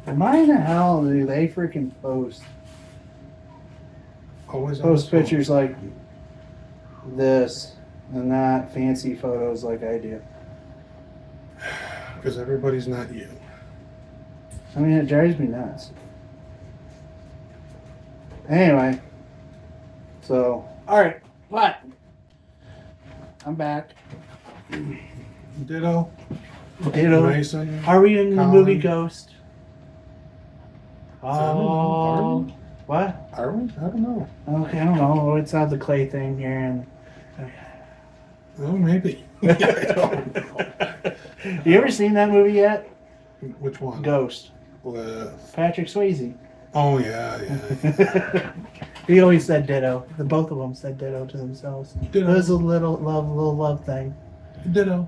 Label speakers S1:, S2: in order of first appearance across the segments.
S1: Why in the hell do they freaking
S2: Always
S1: post pictures like this and not fancy photos like I do?
S2: Because everybody's not you.
S1: I mean, it drives me nuts. Anyway, so all right, what? I'm back.
S2: Ditto.
S1: Ditto.
S2: Mason.
S1: Are we in the
S2: Colin.
S1: movie Ghost?
S2: I don't know.
S1: What?
S2: Are we? I don't know.
S1: Okay, I don't know. It's not the clay thing here, and
S2: Oh, maybe. I don't know.
S1: you ever seen that movie yet?
S2: Which one?
S1: Ghost.
S2: With...
S1: Patrick Swayze.
S2: Oh, yeah.
S1: He always said ditto. The both of them said ditto to themselves.
S2: Ditto.
S1: It was a little love thing.
S2: Ditto.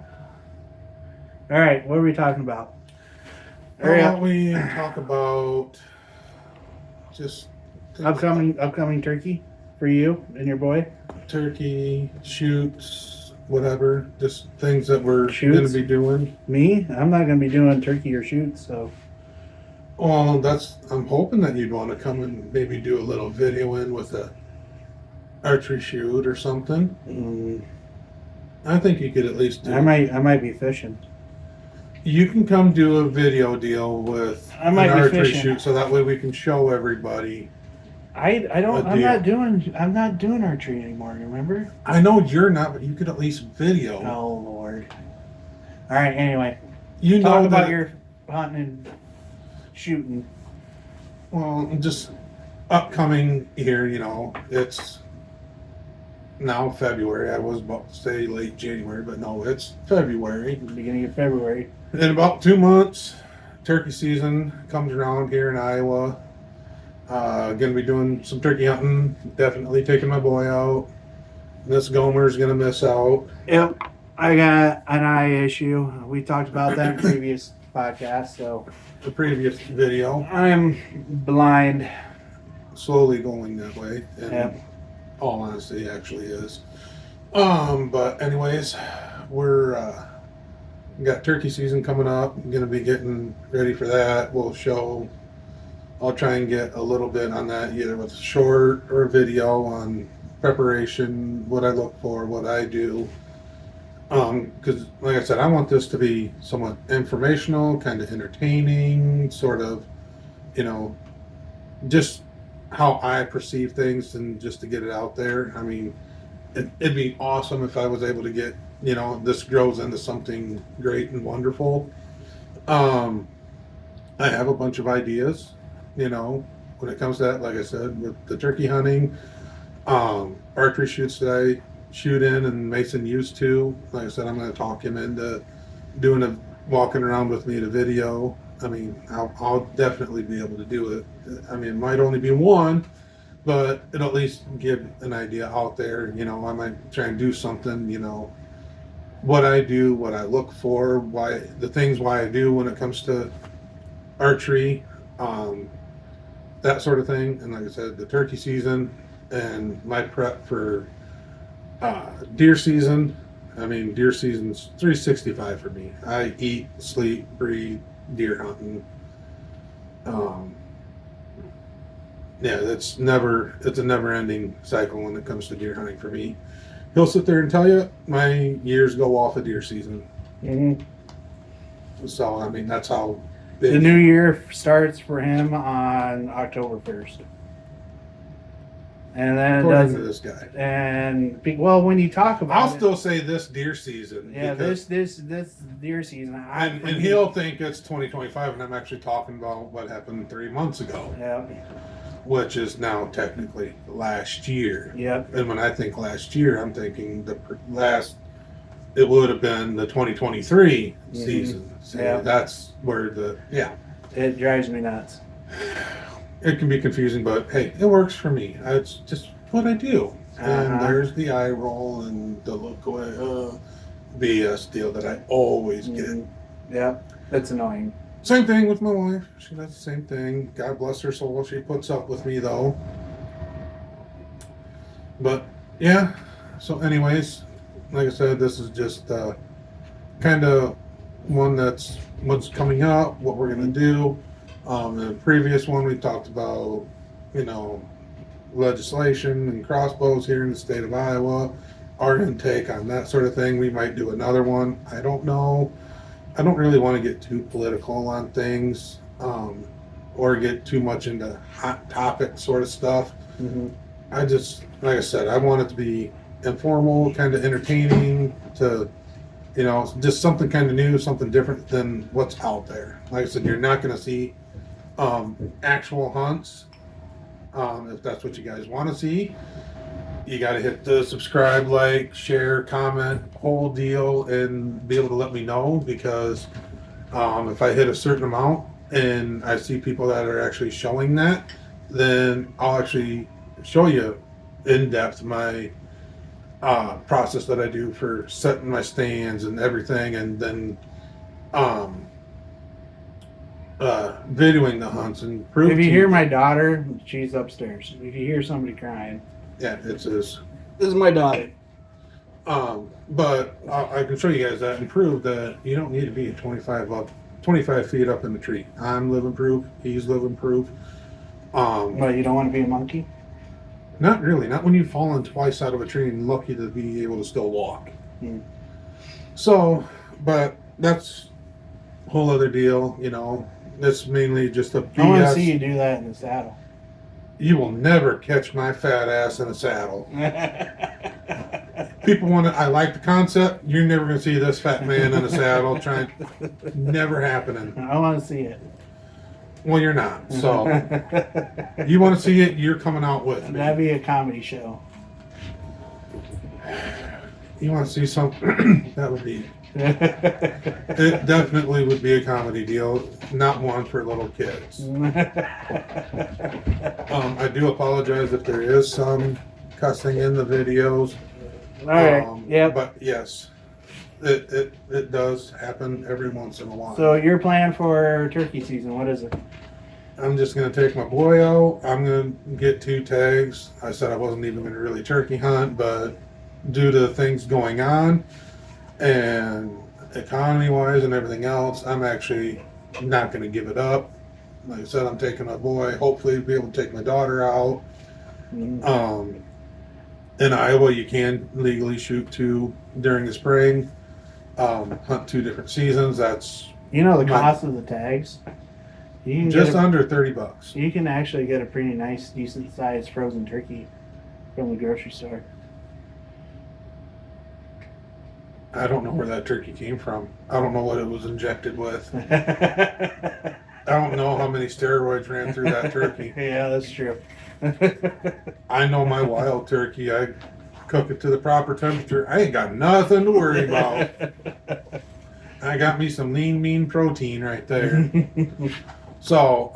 S1: All right, what are we talking about?
S2: How about we talk about just
S1: upcoming turkey for you and your boy?
S2: turkey, shoots, whatever. Just things that we're going
S1: Shoots?
S2: to be doing.
S1: Me? I'm not going to be doing turkey or shoots, so.
S2: Well, I'm hoping that you'd want to come and maybe do a little video in with a archery shoot or something. I think you could at least do.
S1: I might be fishing.
S2: You can come do a video deal with
S1: I might
S2: an
S1: be
S2: archery
S1: fishing.
S2: shoot, so that way we can show everybody.
S1: I'm
S2: deal.
S1: not doing archery anymore. Remember?
S2: I know you're not, but you could at least video.
S1: Oh Lord. All right. Anyway,
S2: You know
S1: talk about
S2: that.
S1: your hunting and shooting.
S2: Well, just upcoming here. It's now February. I was about to say late January, but no, it's February.
S1: Beginning of February.
S2: In about 2 months, turkey season comes around here in Iowa. Gonna be doing some turkey hunting. Definitely taking my boy out. This Gomer's gonna miss out.
S1: Yep. I got an eye issue. We talked about that in previous podcasts. So
S2: The previous video,
S1: I'm blind.
S2: slowly going that way. And
S1: Yep.
S2: all honesty, actually is. But anyways, we're got turkey season coming up. I'm gonna be getting ready for that. I'll try and get a little bit on that, either with a short or a video on preparation, what I look for, what I do. Because like I said, I want this to be somewhat informational, kind of entertaining, sort of, just how I perceive things, and just to get it out there. I mean, it'd be awesome if I was able to get, this grows into something great and wonderful. I have a bunch of ideas, when it comes to that. Like I said, with the turkey hunting, archery shoots that I shoot in and Mason used to. Like I said, I'm going to talk him into walking around with me to video. I mean, I'll definitely be able to do it. I mean, it might only be one, but it'll at least give an idea out there. I might try and do something, what I do, what I look for, why I do when it comes to archery, that sort of thing. And like I said, the turkey season and my prep for deer season. I mean, deer season's 365 for me. I eat, sleep, breathe deer hunting. Yeah, it's a never-ending cycle when it comes to deer hunting for me. He'll sit there and tell you my years go off of deer season.
S1: Mm-hmm.
S2: So I mean, that's how
S1: the new year starts for him on October 1st. And then it
S2: according to
S1: doesn't.
S2: this guy.
S1: And when you talk about
S2: I'll still say this deer season.
S1: Yeah, this deer season.
S2: And he'll think it's 2025, and I'm actually talking about what happened 3 months ago.
S1: Yeah.
S2: Which is now technically last year.
S1: Yep.
S2: And when I think last year, I'm thinking it would have been the 2023 season. So
S1: Yeah.
S2: that's where
S1: It drives me nuts.
S2: It can be confusing, but hey, it works for me. It's just what I do. And there's the eye roll and the look away, BS deal that I always get.
S1: Yeah, that's annoying.
S2: Same thing with my wife. She does the same thing. God bless her soul. She puts up with me though. But yeah. So anyways, like I said, this is just kind of one that's what's coming up, what we're gonna do. In the previous one, we talked about, you know, legislation and crossbows here in the state of Iowa, our intake on that sort of thing. We might do another one. I don't know. I don't really want to get too political on things, or get too much into hot topic sort of stuff.
S1: Mm-hmm.
S2: I just, like I said, I want it to be informal, kind of entertaining, to, you know, just something kind of new, something different than what's out there. Like I said, you're not going to see actual hunts. If that's what you guys want to see, you got to hit the subscribe, like, share, comment, whole deal, and be able to let me know, because if I hit a certain amount and I see people that are actually showing that, then I'll actually show you in depth my process that I do for setting my stands and everything, and then videoing the hunts and prove.
S1: If you hear my daughter, she's upstairs. If you hear somebody crying,
S2: yeah, it's his.
S1: this is my daughter.
S2: But I can show you guys that and prove that you don't need to be 25 feet up in the tree. I'm living proof. He's living proof.
S1: But you don't want to be a monkey?
S2: Not really. Not when you've fallen twice out of a tree and lucky to be able to still walk.
S1: Hmm.
S2: So, but that's a whole other deal, you know. It's mainly just a BS.
S1: I want to see you do that in the saddle.
S2: You will never catch my fat ass in a saddle. People want to. I like the concept. You're never going to see this fat man in a saddle. Never happening.
S1: I want to see it.
S2: Well, you're not. So, you want to see it? You're coming out with me.
S1: That'd be a comedy show.
S2: You want to see something? That would be. It definitely would be a comedy deal, not one for little kids. I do apologize if there is some cussing in the videos.
S1: All right. Yeah.
S2: But yes, it does happen every once in a while.
S1: So your plan for turkey season? What is it?
S2: I'm just gonna take my boy out. I'm gonna get 2 tags. I said I wasn't even gonna really turkey hunt, but due to things going on and economy-wise and everything else, I'm actually not gonna give it up. Like I said, I'm taking my boy. Hopefully, be able to take my daughter out.
S1: Mm.
S2: In Iowa, you can legally shoot 2 during the spring. Hunt 2 different seasons. That's
S1: You know the cost of the tags? You can
S2: just
S1: get
S2: under $30.
S1: you can actually get a pretty nice, decent sized frozen turkey from the grocery store.
S2: I don't know where that turkey came from. I don't know what it was injected with. I don't know how many steroids ran through that turkey.
S1: Yeah, that's true.
S2: I know my wild turkey. I cook it to the proper temperature. I ain't got nothing to worry about. I got me some lean, mean protein right there. So,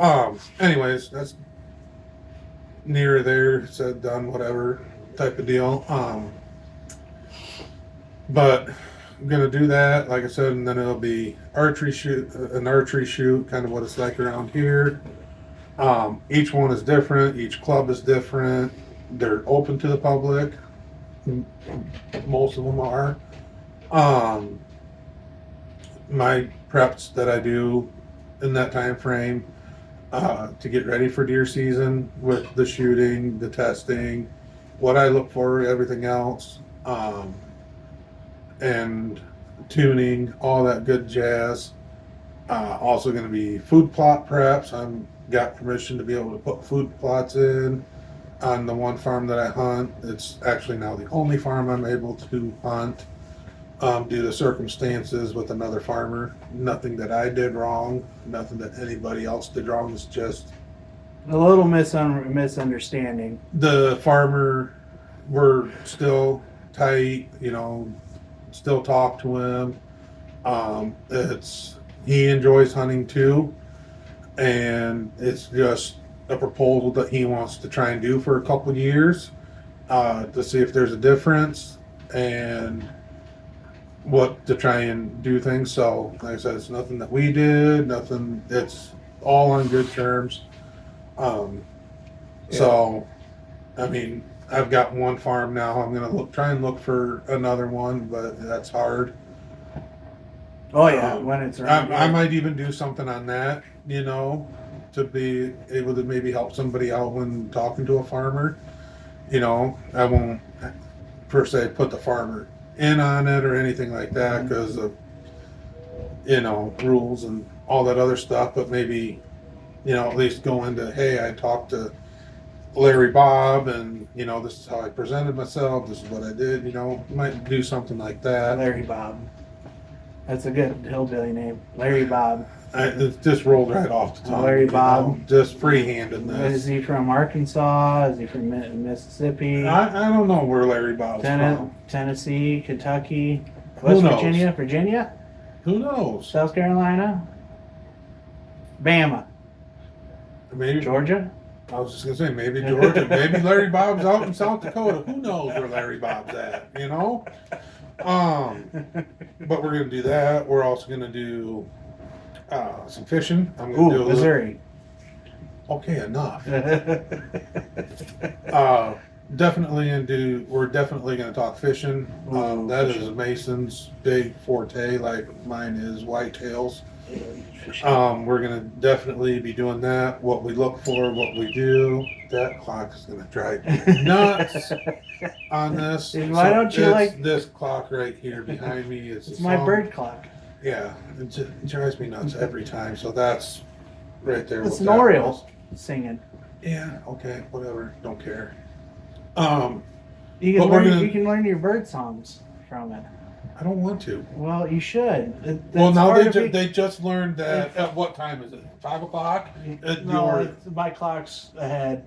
S2: anyways, that's near there, said, done, whatever type of deal. But I'm gonna do that, like I said, and then it'll be an archery shoot, kind of what it's like around here. Each one is different. Each club is different. They're open to the public. Most of them are. My preps that I do in that time frame to get ready for deer season, with the shooting, the testing, what I look for, everything else, and tuning, all that good jazz. Also going to be food plot preps. I'm got permission to be able to put food plots in on the one farm that I hunt. It's actually now the only farm I'm able to hunt due to circumstances with another farmer. Nothing that I did wrong, nothing that anybody else did wrong. It's just
S1: A little misunderstanding.
S2: the farmer, we're still tight, you know, still talk to him. He enjoys hunting too, and it's just a proposal that he wants to try and do for a couple of years to see if there's a difference and what to try and do things. So, like I said, it's nothing that we did, nothing. It's all on good terms. So, I mean, I've got one farm now. I'm gonna try and look for another one, but that's hard.
S1: Oh yeah, when it's around.
S2: I might even do something on that, you know. to be able to maybe help somebody out when talking to a farmer. You know, I won't per se put the farmer in on it or anything like that because of, you know, rules and all that other stuff, but maybe, you know, at least go into, hey, I talked to Larry Bob and, you know, this is how I presented myself, this is what I did, you know, might do something like that.
S1: Larry Bob. That's a good hillbilly name. Larry Bob.
S2: It just rolled right off the tongue.
S1: Larry
S2: you know,
S1: Bob.
S2: just freehanded
S1: Is
S2: this.
S1: he from Arkansas? Is he from Mississippi?
S2: I don't know where Larry Bob's from.
S1: Tennessee, Kentucky,
S2: Who
S1: West
S2: knows?
S1: Virginia,
S2: Who knows?
S1: South Carolina, Bama,
S2: Maybe
S1: Georgia.
S2: I was just gonna say maybe Georgia, maybe Larry Bob's out in South Dakota. Who knows where Larry Bob's at? You know. But we're gonna do that. We're also gonna do some fishing. I'm gonna do a
S1: Missouri.
S2: Okay, enough. Definitely into. We're definitely gonna talk fishing. That is Mason's big forte, like mine is whitetails. We're gonna definitely be doing that. What we look for, what we do. That clock is gonna drive me nuts on this.
S1: Why don't you like
S2: this clock right here behind me?
S1: It's my bird clock.
S2: Yeah, it drives me nuts every time. So that's right there.
S1: It's
S2: what
S1: an
S2: that
S1: Oriole
S2: was.
S1: singing.
S2: Yeah. Okay. Whatever. Don't care.
S1: You
S2: But
S1: can
S2: we're
S1: learn.
S2: gonna-
S1: You can learn your bird songs from it.
S2: I don't want to.
S1: Well, you should.
S2: Well, now
S1: part of it.
S2: they just learned that. At what time is it? 5 o'clock.
S1: No, my clock's ahead.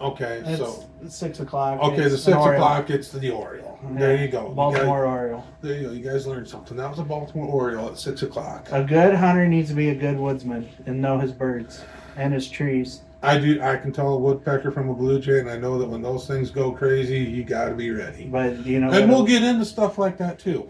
S2: Okay.
S1: It's
S2: So
S1: 6 o'clock.
S2: okay, the
S1: It's an
S2: 6
S1: Oriole.
S2: o'clock. It's the Oriole. There you go.
S1: Baltimore Oriole.
S2: There you go. You guys learned something. That was a Baltimore Oriole at 6 o'clock.
S1: A good hunter needs to be a good woodsman and know his birds and his trees.
S2: I do. I can tell a woodpecker from a blue jay, and I know that when those things go crazy, you got to be ready.
S1: But you know,
S2: And we'll get into stuff like that too.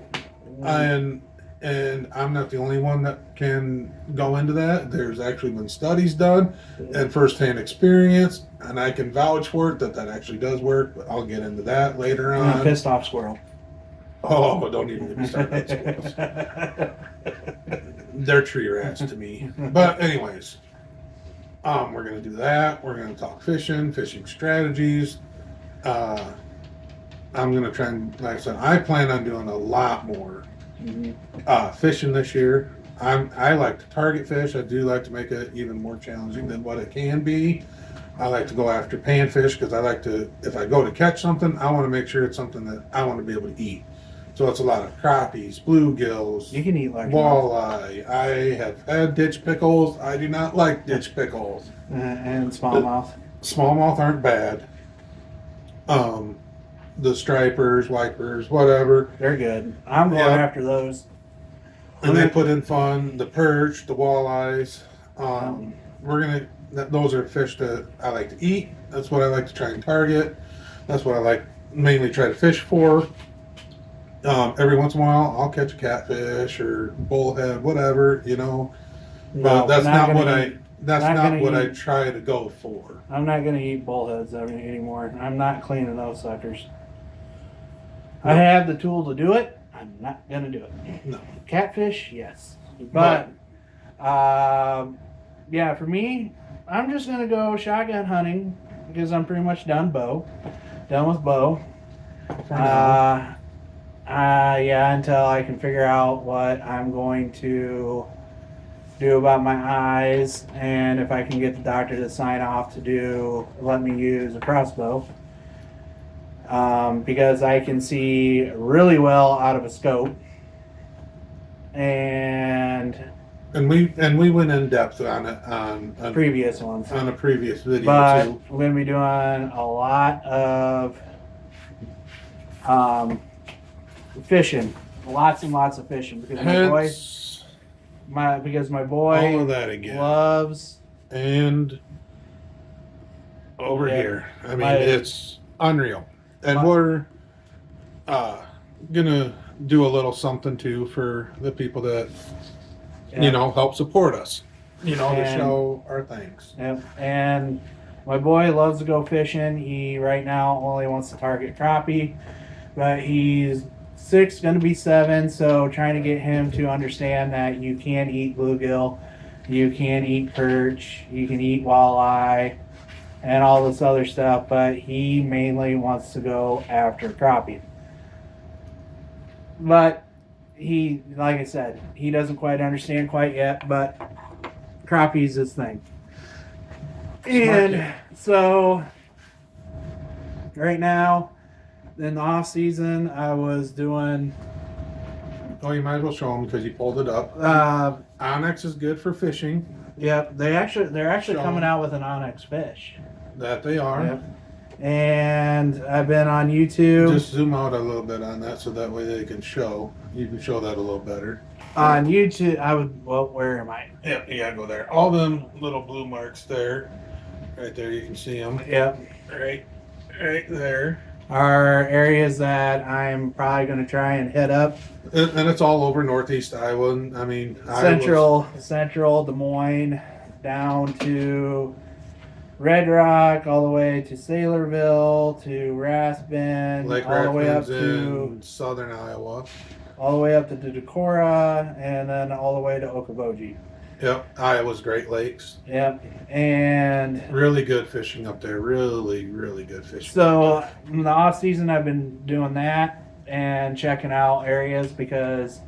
S2: And I'm not the only one that can go into that. There's actually been studies done and firsthand experience, and I can vouch for it that actually does work. But I'll get into that later
S1: I'm a
S2: on.
S1: pissed off squirrel.
S2: Oh, don't even get me started on squirrels. They're tree rats to me. But anyways, we're gonna do that. We're gonna talk fishing strategies. I'm gonna try and, like I said, I plan on doing a lot more fishing this year. I like to target fish. I do like to make it even more challenging than what it can be. I like to go after panfish because I like to, if I go to catch something, I want to make sure it's something that I want to be able to eat. So it's a lot of crappies, bluegills,
S1: You can eat large
S2: walleye. I have had ditch pickles. I do not like ditch pickles.
S1: and smallmouth.
S2: Smallmouth aren't bad. The stripers, wipers, whatever.
S1: They're good. I'm going
S2: Yeah.
S1: after those.
S2: And they put in fun, the perch, the walleyes. Those are fish that I like to eat. That's what I like to try and target. That's what I like mainly try to fish for. Every once in a while, I'll catch a catfish or bullhead, whatever, you know. But that's not what I try to go for.
S1: I'm not gonna eat bullheads anymore. I'm not cleaning those suckers. I have the tool to do it. I'm not gonna do it.
S2: No.
S1: Catfish, yes, but yeah, for me, I'm just gonna go shotgun hunting because I'm pretty much done with bow.
S2: For now.
S1: Yeah, until I can figure out what I'm going to do about my eyes and if I can get the doctor to sign off to let me use a crossbow. Because I can see really well out of a scope. And
S2: we went in depth on it on
S1: previous ones.
S2: a previous video
S1: But
S2: too.
S1: we're going to be doing a lot of fishing. Lots and lots of fishing because
S2: Hence,
S1: my
S2: all
S1: boy
S2: of that again.
S1: loves
S2: And over
S1: Yeah.
S2: here, I mean,
S1: My-
S2: it's unreal. And
S1: My-
S2: we're gonna do a little something too for the people that help support us. To
S1: And-
S2: show our thanks.
S1: Yep. And my boy loves to go fishing. He right now only wants to target crappie, but he's 6, going to be 7. So trying to get him to understand that you can eat bluegill You can eat perch, you can eat walleye, and all this other stuff, but he mainly wants to go after crappie. But he, like I said, he doesn't quite understand quite yet, but crappie's his thing. And so, right now, in the off season, I was doing.
S2: Oh, you might as well show them because you pulled it up. Onyx is good for fishing.
S1: Yep, they're actually
S2: Show
S1: coming
S2: 'em.
S1: out with an Onyx fish.
S2: That they are.
S1: Yep. And I've been on YouTube.
S2: Just zoom out a little bit on that so that way they can show. You can show that a little better.
S1: On YouTube, where am I?
S2: Yeah, you gotta go there. All them little blue marks there. Right there, you can see them.
S1: Yep.
S2: Right there.
S1: Are areas that I'm probably going to try and hit up.
S2: And it's all over Northeast Iowa. I mean,
S1: Central Des Moines, down to Red Rock, all the way to Saylorville, to Raspin,
S2: Lake
S1: all the way up
S2: in
S1: to
S2: southern Iowa.
S1: all the way up to Decorah, and then all the way to Okoboji.
S2: Yep, Iowa's Great Lakes.
S1: Yep, and
S2: Really good fishing up there. Really, really good fishing.
S1: so in the off season, I've been doing that and checking out areas because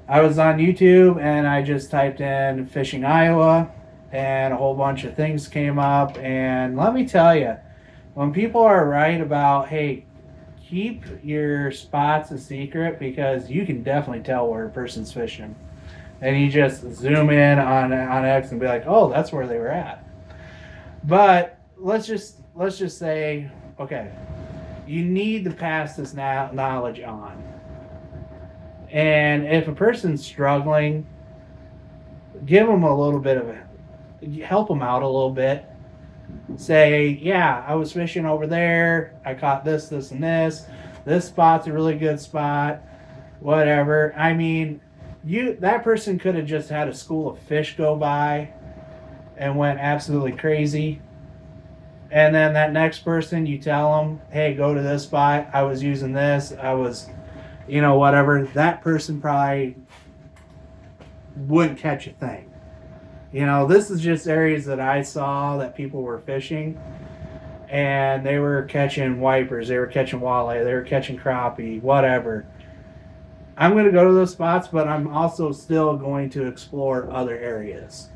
S1: I was on YouTube and I just typed in fishing Iowa and a whole bunch of things came up. And let me tell you, when people are right about, hey, keep your spots a secret because you can definitely tell where a person's fishing. And you just zoom in on X and be like, oh, that's where they were at. But let's just say, okay, you need to pass this knowledge on. And if a person's struggling, give them a little bit of help them out a little bit. Say, yeah, I was fishing over there. I caught this, this, and this. This spot's a really good spot. Whatever. I mean, that person could have just had a school of fish go by and went absolutely crazy. And then that next person, you tell them, hey, go to this spot. I was using this. I was, whatever. That person probably wouldn't catch a thing. This is just areas that I saw that people were fishing. And they were catching wipers. They were catching walleye. They were catching crappie, whatever. I'm going to go to those spots, but I'm also still going to explore other areas.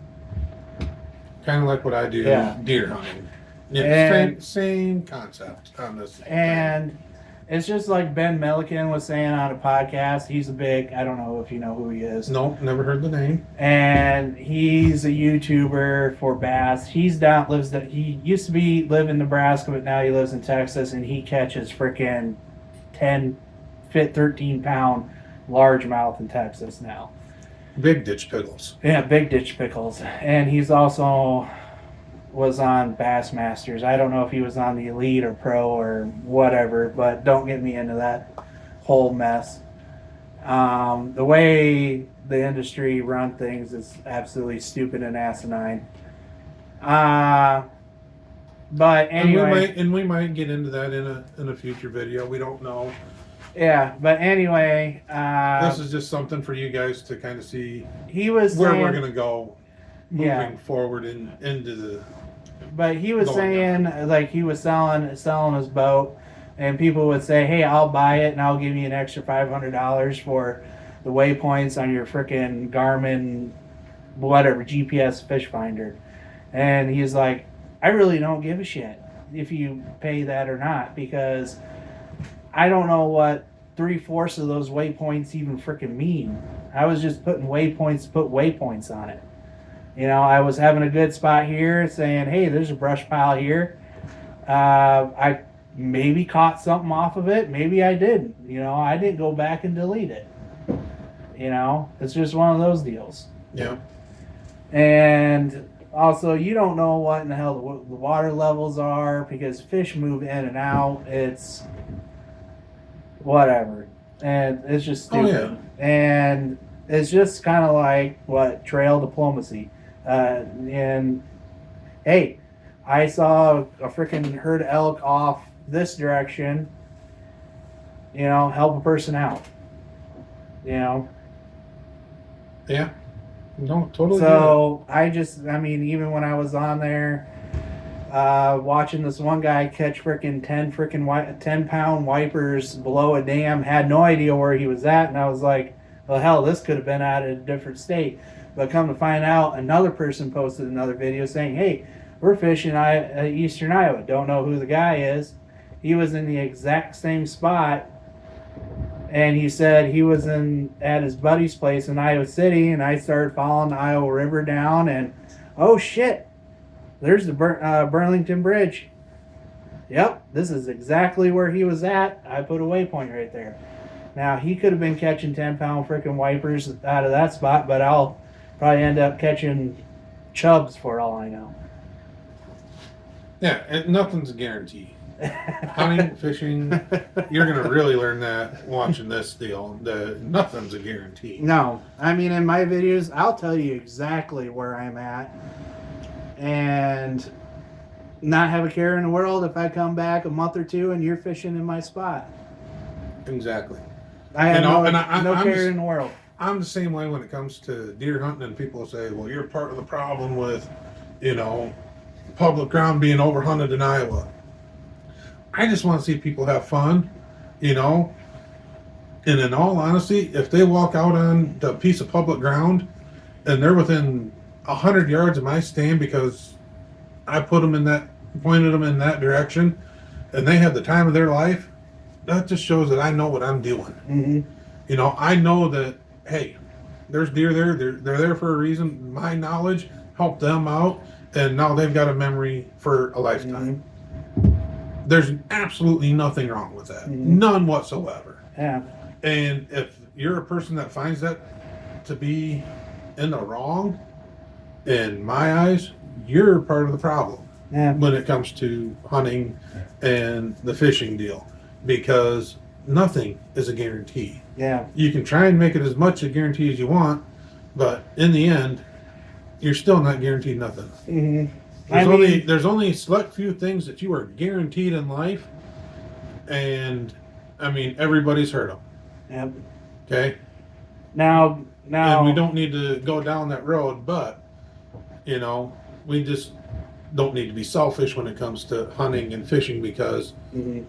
S2: Kind of like what I do deer hunting. Yeah, same concept on this.
S1: And it's just like Ben Milliken was saying on a podcast. He's I don't know if you know who he is.
S2: Nope, never heard the name.
S1: And he's a YouTuber for bass. He used to live in Nebraska, but now he lives in Texas, and he catches freaking 13 pound largemouth in Texas now.
S2: Big ditch pickles.
S1: Yeah, big ditch pickles. And he's also was on Bassmasters. I don't know if he was on the Elite or Pro or whatever, but don't get me into that whole mess. The way the industry run things is absolutely stupid and asinine. But anyway,
S2: and we might get into that in a future video. We don't know.
S1: Yeah, but anyway,
S2: this is just something for you guys to kind of see
S1: we're
S2: going to go moving forward into the.
S1: But he was saying like he was selling his boat, and people would say, "Hey, I'll buy it and I'll give you an extra $500 for the waypoints on your frickin' Garmin, whatever GPS fish finder," and he's like, "I really don't give a shit if you pay that or not because." I don't know what 3/4 of those waypoints even freaking mean. I was just putting waypoints to put waypoints on it. I was having a good spot here saying, hey, there's a brush pile here. I maybe caught something off of it. Maybe I didn't. I didn't go back and delete it. It's just one of those deals.
S2: Yeah.
S1: And also, you don't know what in the hell the water levels are because fish move in and out. It's whatever, and it's just stupid. And it's just kind of like trail diplomacy. And hey, I saw a freaking herd of elk off this direction. Help a person out.
S2: Yeah. No, totally.
S1: So I mean, even when I was on there, watching this one guy catch freaking 10-pound wipers below a dam, had no idea where he was at, and I was like, well, hell, this could have been out of a different state. But come to find out, another person posted another video saying, hey, we're fishing eastern Iowa. Don't know who the guy is. He was in the exact same spot, and he said he was at his buddy's place in Iowa City, and I started following the Iowa River down, and oh shit, there's the Burlington Bridge. Yep, this is exactly where he was at. I put a waypoint right there. Now, he could have been catching 10-pound freaking wipers out of that spot, but I'll probably end up catching chubs for all I know.
S2: Yeah, and nothing's a guarantee. Hunting, fishing, you're going to really learn that watching this deal. Nothing's a guarantee.
S1: No, I mean, in my videos, I'll tell you exactly where I'm at and not have a care in the world if I come back a month or two and you're fishing in my spot.
S2: Exactly.
S1: I have
S2: I'm
S1: no care
S2: just-
S1: in the world.
S2: I'm the same way when it comes to deer hunting, and people say, well, you're part of the problem with, public ground being overhunted in Iowa. I just want to see people have fun, And in all honesty, if they walk out on the piece of public ground and they're within 100 yards of my stand because I pointed them in that direction, and they have the time of their life, that just shows that I know what I'm doing.
S1: Mm-hmm.
S2: I know that, hey, there's deer there. They're there for a reason. My knowledge helped them out, and now they've got a memory for a lifetime.
S1: Mm-hmm.
S2: There's absolutely nothing wrong with that.
S1: Mm-hmm.
S2: None whatsoever.
S1: Yeah.
S2: And if you're a person that finds that to be in the wrong, in my eyes, you're part of the problem
S1: Yeah.
S2: when it comes to hunting and the fishing deal, because nothing is a guarantee.
S1: Yeah.
S2: You can try and make it as much a guarantee as you want, but in the end, you're still not guaranteed nothing.
S1: Mm-hmm.
S2: There's only a select few things that you are guaranteed in life, and I mean, everybody's heard them.
S1: Yep.
S2: Okay.
S1: Now,
S2: And we don't need to go down that road, but we just don't need to be selfish when it comes to hunting and fishing, because
S1: Mhm.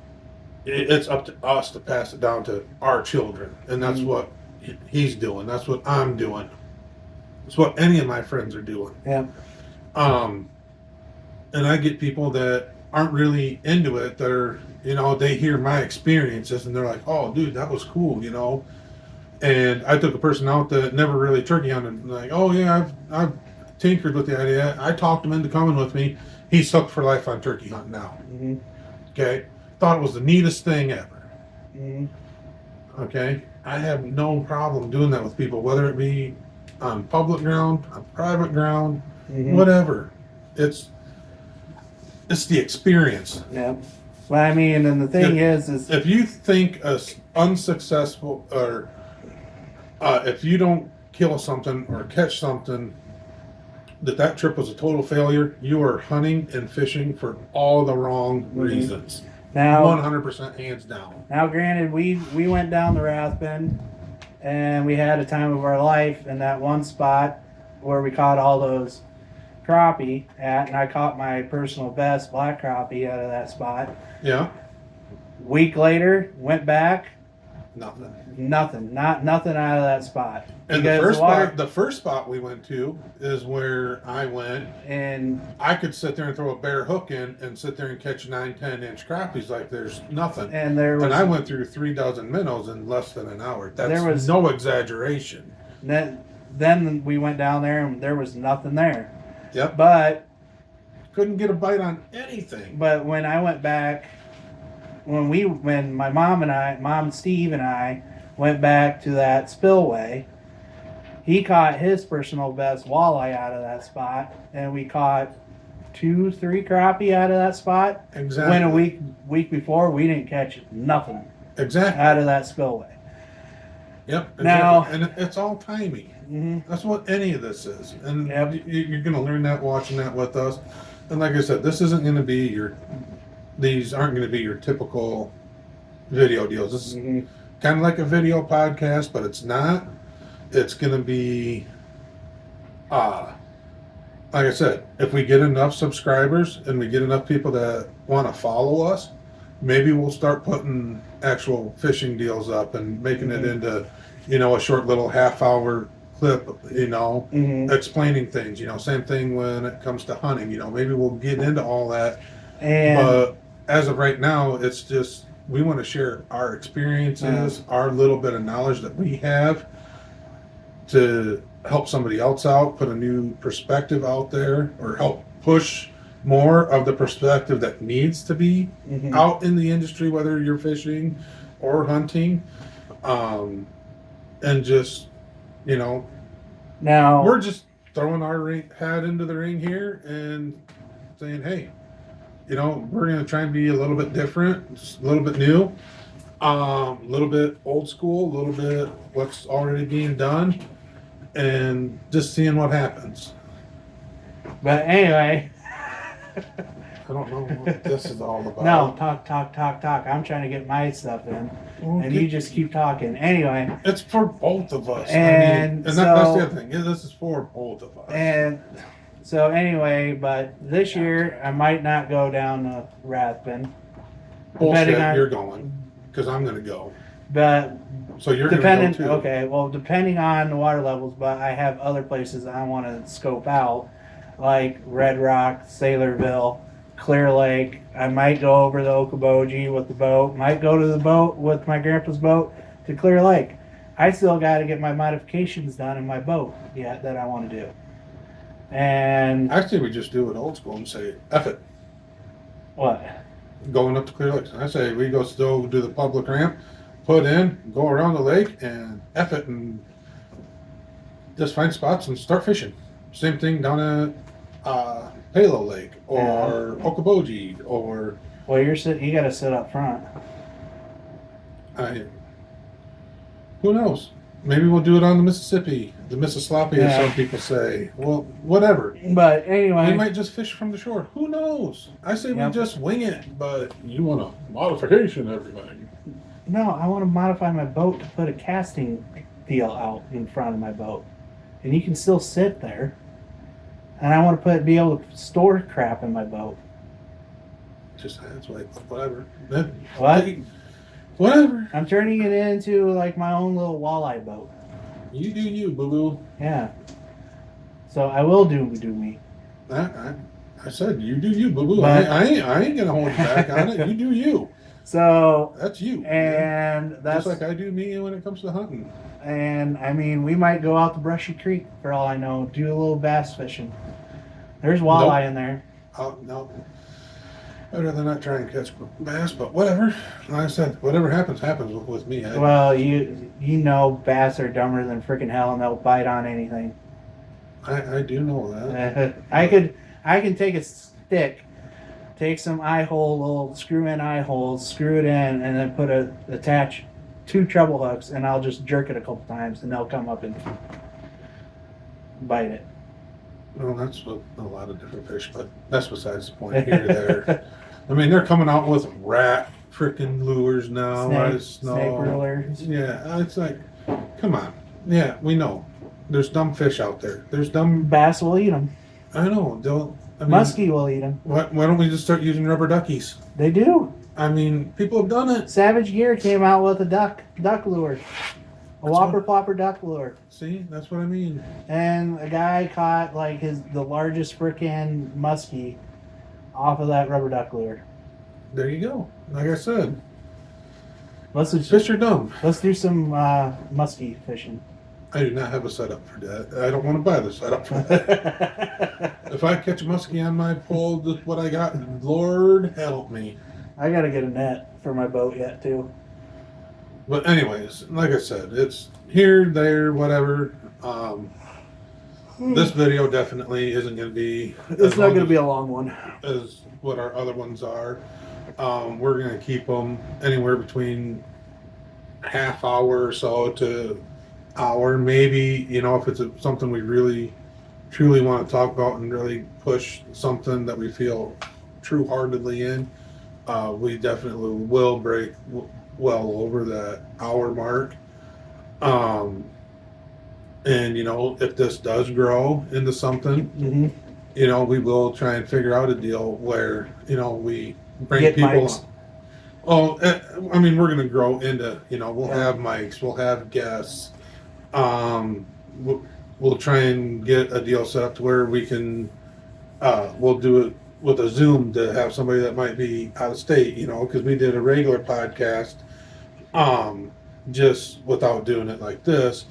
S2: it's up to us to pass it down to our children, and that's
S1: Mhm.
S2: what he's doing. That's what I'm doing. It's what any of my friends are doing.
S1: Yeah.
S2: And I get people that aren't really into it that are, they hear my experiences and they're like, oh, dude, that was cool, And I took a person out that never really turkey hunted, like, oh yeah, I've tinkered with the idea. I talked him into coming with me. He's hooked for life on turkey hunting now.
S1: Mm-hmm.
S2: Okay, thought it was the neatest thing ever.
S1: Mm-hmm.
S2: Okay, I have no problem doing that with people, whether it be on public ground, on private ground,
S1: Mm-hmm.
S2: whatever. It's the experience.
S1: Yeah. Well, I mean, and the thing is
S2: If you think unsuccessful, or if you don't kill something or catch something, that trip was a total failure, you are hunting and fishing for all the wrong reasons.
S1: now,
S2: 100% hands down.
S1: Now, granted, we went down the Rathbun, and we had a time of our life in that one spot where we caught all those crappie at, and I caught my personal best black crappie out of that spot.
S2: Yeah.
S1: Week later, went back,
S2: Nothing.
S1: nothing out of that spot.
S2: And the
S1: Because
S2: first spot we went to is where I went.
S1: and
S2: I could sit there and throw a bare hook in and sit there and catch 9-10 inch crappies like there's nothing.
S1: there was
S2: And I went through 3 dozen minnows in less than an hour. That's
S1: There was-
S2: no exaggeration.
S1: then we went down there and there was nothing there.
S2: Yep.
S1: But
S2: Couldn't get a bite on anything.
S1: when I went back, when my mom Steve and I went back to that spillway, he caught his personal best walleye out of that spot, and we caught 2-3 crappie out of that spot.
S2: Exactly.
S1: When a week before, we didn't catch nothing
S2: Exactly.
S1: out of that spillway.
S2: Yep.
S1: Now-
S2: exactly. And it's all timing.
S1: Mm-hmm.
S2: That's what any of this is. And
S1: Yep.
S2: you're going to learn that watching that with us. And like I said, this isn't going to be these aren't going to be your typical video deals. This is
S1: Mm-hmm.
S2: kind of like a video podcast, but it's not. It's going to be Like I said, if we get enough subscribers and we get enough people that want to follow us, maybe we'll start putting actual fishing deals up and making it into, a short little half-hour clip, explaining things. Same thing when it comes to hunting. Maybe we'll get into all that.
S1: And
S2: But as of right now, it's just we want to share our experiences, our little bit of knowledge that we have to help somebody else out, put a new perspective out there, or help push more of the perspective that needs to be out in the industry, whether you're fishing or hunting. And just,
S1: now
S2: we're just throwing our hat into the ring here and saying, hey, we're going to try and be a little bit different, a little bit new, a little bit old school, a little bit what's already being done, and just seeing what happens.
S1: but anyway.
S2: I don't know what this is all about.
S1: No, talk. I'm trying to get my stuff in, and you just keep talking. Anyway,
S2: it's for both of us.
S1: And
S2: that's
S1: so-
S2: the other thing. Yeah, this is for both of us.
S1: and so anyway, but this year I might not go down to Rathbun,
S2: Bullshit,
S1: depending on-
S2: you're going because I'm going to go.
S1: but
S2: So you're
S1: depending.
S2: going to go too.
S1: Okay, well, depending on the water levels, but I have other places I want to scope out, like Red Rock, Sailorville, Clear Lake. I might go over the Okoboji with the boat. Might go to the boat with my grandpa's boat to Clear Lake. I still got to get my modifications done in my boat yet that I want to do. And
S2: Actually, we just do it old school and say, F it,
S1: what?
S2: going up to Clear Lake. I say we go still do the public ramp, put in, go around the lake, and F it, and just find spots and start fishing. Same thing down at Palo Lake or Okoboji or
S1: Well, you got to sit up front.
S2: who knows? Maybe we'll do it on the Mississippi, the Mississippi, as some people say. Well, whatever.
S1: But
S2: We
S1: anyway,
S2: might just fish from the shore. Who knows? I say
S1: Yep.
S2: we just wing it, but you want a modification, everything.
S1: no, I want to modify my boat to put a casting deal out in front of my boat, and you can still sit there. And I want to be able to store crap in my boat.
S2: Just that's like whatever.
S1: What?
S2: Whatever.
S1: I'm turning it into like my own little walleye boat.
S2: You do you, boo boo.
S1: Yeah. So I will do me.
S2: I said you do you, boo boo.
S1: But-
S2: I ain't gonna hold you back on it. You do you.
S1: So
S2: That's you. man.
S1: and that's
S2: just like I do me when it comes to hunting.
S1: and I mean we might go out to Brushy Creek for all I know, do a little bass fishing. There's walleye in there.
S2: No. I'd rather not try and catch bass, but whatever. Like I said, whatever happens, happens with me.
S1: Well, you know bass are dumber than freaking hell and they'll bite on anything.
S2: I do know that.
S1: I can take a stick, take some eye hole, little screw in eye holes, screw it in, and then attach 2 treble hooks, and I'll just jerk it a couple times, and they'll come up and bite it.
S2: Well, that's what a lot of different fish, but that's besides the point here. There, I mean, they're coming out with rat freaking lures now. out of snow.
S1: Snake rulers.
S2: Yeah, it's like, come on. Yeah, we know. There's dumb fish out there. There's dumb.
S1: Bass will eat them.
S2: I know. I mean,
S1: Muskie will eat them.
S2: why don't we just start using rubber duckies?
S1: They do.
S2: I mean, people have done it.
S1: Savage Gear came out with a duck lure, a
S2: That's
S1: whopper
S2: what-
S1: plopper duck lure,
S2: See, that's what I mean.
S1: and a guy caught like the largest frickin' muskie off of that rubber duck lure.
S2: There you go. Like I said,
S1: Let's do
S2: fish are dumb.
S1: Let's do some muskie fishing.
S2: I do not have a setup for that. I don't want to buy the setup for that. If I catch a muskie on my pole, just what I got, Lord help me.
S1: I gotta get a net for my boat yet too.
S2: But anyways, like I said, it's here, there, whatever. This video definitely isn't going to be.
S1: It's not gonna be a long one.
S2: as what our other ones are. We're going to keep them anywhere between half hour or so to hour, maybe. If it's something we really truly want to talk about and really push something that we feel true-heartedly in, we definitely will break well over that hour mark. And, if this does grow into something,
S1: Mm-hmm.
S2: we will try and figure out a deal where, we bring
S1: Get
S2: people
S1: mics.
S2: on. Oh, I mean, we're going to grow into, we'll
S1: Yeah.
S2: have mics, we'll have guests. We'll try and get a deal set up to where we can, we'll do it with a Zoom to have somebody that might be out of state, because we did a regular podcast, just without doing it like this.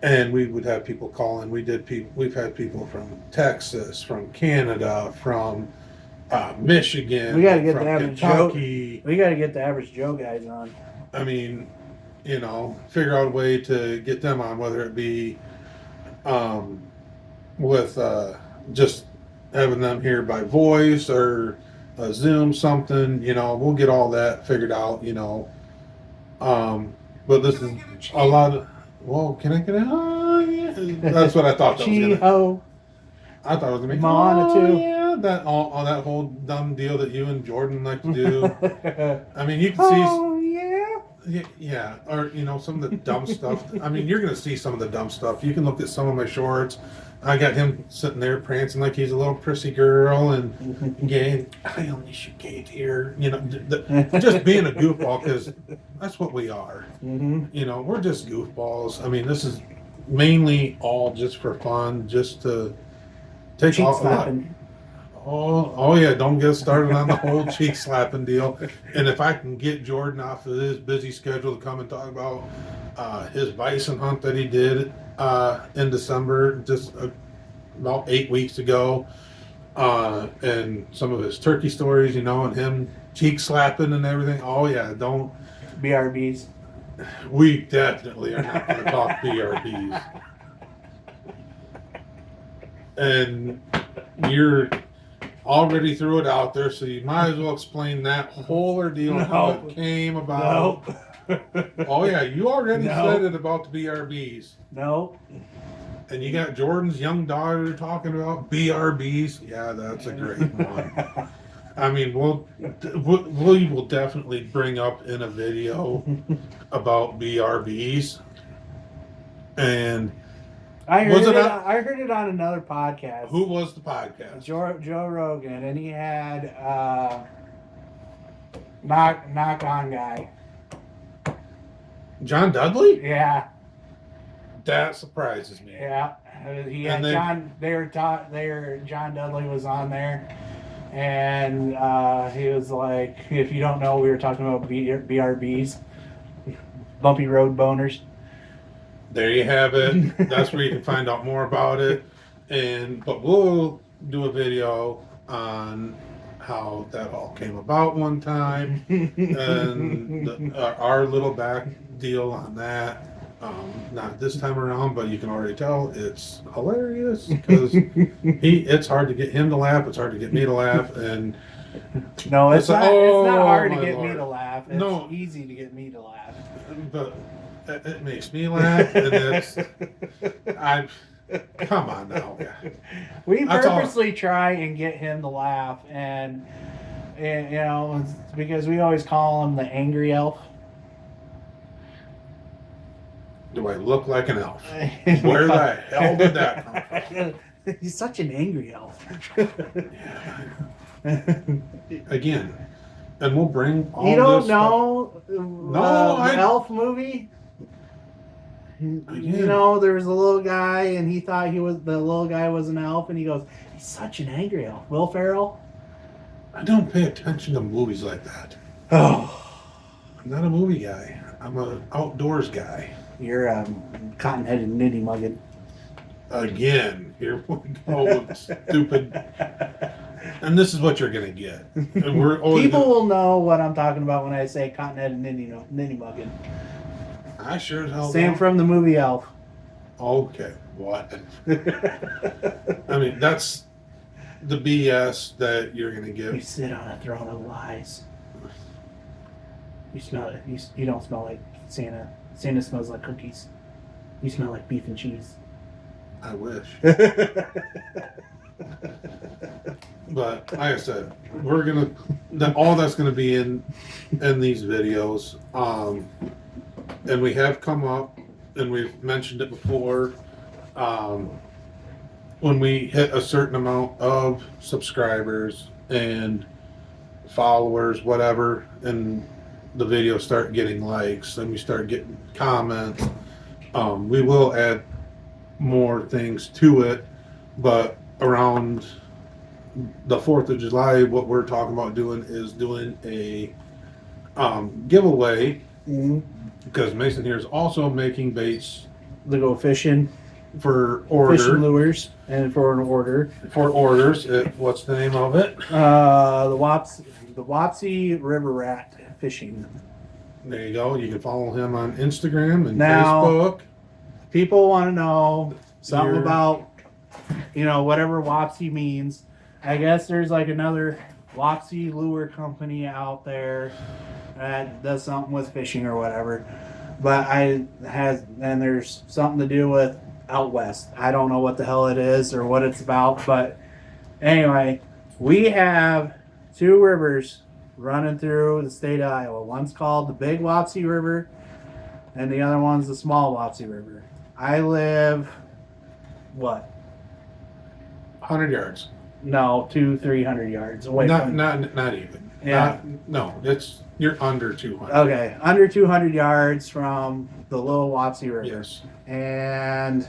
S2: And we would have people call in. We've had people from Texas, from Canada, from Michigan.
S1: We got to get
S2: from
S1: the average
S2: Kentucky.
S1: Joe. We got to get the average Joe guys on.
S2: I mean, figure out a way to get them on, whether it be with just having them here by voice or a Zoom something. We'll get all that figured out. But this is a lot of. Well, can I get it? Oh, yeah. That's what I thought that was gonna.
S1: Chi-ho.
S2: I thought it was gonna be
S1: Moana too.
S2: Yeah, that all that whole dumb deal that you and Jordan like to do. I mean, you can see.
S1: Oh, yeah.
S2: Yeah, or some of the dumb stuff. I mean, you're gonna see some of the dumb stuff. You can look at some of my shorts. I got him sitting there prancing like he's a little prissy girl and gay. I only shoot gay here. Just being a goofball because that's what we are.
S1: Mm-hmm.
S2: We're just goofballs. I mean, this is mainly all just for fun, just to take
S1: Cheek
S2: off a lot.
S1: slapping.
S2: Oh yeah, don't get started on the whole cheek slapping deal. And if I can get Jordan off of his busy schedule to come and talk about his bison hunt that he did in December, just about 8 weeks ago, and some of his turkey stories, and him cheek slapping and everything. Oh yeah, don't.
S1: BRBs.
S2: We definitely are not going to talk BRBs. And you're already threw it out there, so you might as well explain that whole ordeal and how it came about.
S1: Nope.
S2: Oh yeah, you already
S1: No.
S2: said it about the BRBs.
S1: No.
S2: And you got Jordan's young daughter talking about BRBs. Yeah, that's a great one. I mean, we will definitely bring up in a video about BRBs. And
S1: I
S2: Was
S1: heard
S2: it
S1: it.
S2: on-
S1: I heard it on another podcast.
S2: who was the podcast?
S1: Joe Rogan, and he had knock on guy.
S2: John Dudley?
S1: Yeah,
S2: That surprises me.
S1: yeah. He had
S2: And then-
S1: John. They were taught. John Dudley was on there, and he was like, "If you don't know, we were talking about BRBs, bumpy road boners."
S2: There you have it. That's where you can find out more about it. But we'll do a video on how that all came about one time and our little back deal on that. Not this time around, but you can already tell it's hilarious because it's hard to get him to laugh. It's hard to get me to laugh. And
S1: No, it's
S2: It's
S1: not.
S2: like,
S1: It's not
S2: oh,
S1: hard to
S2: my
S1: get me
S2: Lord.
S1: to laugh. It's
S2: No.
S1: easy to get me to laugh.
S2: but it makes me laugh. And come on now.
S1: We
S2: That's all.
S1: purposely try and get him to laugh, and it's because we always call him the angry elf.
S2: Do I look like an elf? Where the hell did that come from?
S1: He's such an angry elf.
S2: Again, and we'll bring all
S1: You don't
S2: this stuff-
S1: know the elf movie? There was a little guy, and he thought the little guy was an elf, and he goes, "He's such an angry elf." Will Ferrell.
S2: I don't pay attention to movies like that.
S1: Oh,
S2: I'm not a movie guy. I'm an outdoors guy.
S1: you're a cotton-headed nitty muggin.
S2: Again, here we go with stupid. And this is what you're gonna get. And we're always
S1: People will know what I'm talking about when I say cotton-headed nitty muggin.
S2: I sure as hell
S1: Sam
S2: don't.
S1: from the movie Elf.
S2: Okay, what? I mean, that's the BS that you're gonna
S1: You
S2: get.
S1: sit on a throne of lies. You smell it. You don't smell like Santa. Santa smells like cookies. You smell like beef and cheese.
S2: I wish. But like I said, we're gonna all that's gonna be in these videos. And we have come up, and we've mentioned it before, when we hit a certain amount of subscribers and followers, whatever, and the videos start getting likes and we start getting comments, we will add more things to it. But around the 4th of July, what we're talking about doing is doing a giveaway, because Mason here is also making baits
S1: To go fishing,
S2: for
S1: fishing
S2: order
S1: lures, and for an order.
S2: for orders. What's the name of it?
S1: The Wapsie River Rat Fishing.
S2: There you go. You can follow him on Instagram and
S1: Now-
S2: Facebook.
S1: People want to know something
S2: Your-
S1: about, whatever Wapsie means. I guess there's like another Wapsie lure company out there that does something with fishing or whatever. But there's something to do with out west. I don't know what the hell it is or what it's about, but anyway, we have 2 rivers running through the state of Iowa. One's called the Big Wapsie River, and the other one's the Small Wapsie River. I live,
S2: 100 yards.
S1: No, 200-300 yards away
S2: Not
S1: from.
S2: not even.
S1: Yeah.
S2: No, you're under 200.
S1: Okay, under 200 yards from the Little Wapsie River.
S2: Yes.
S1: And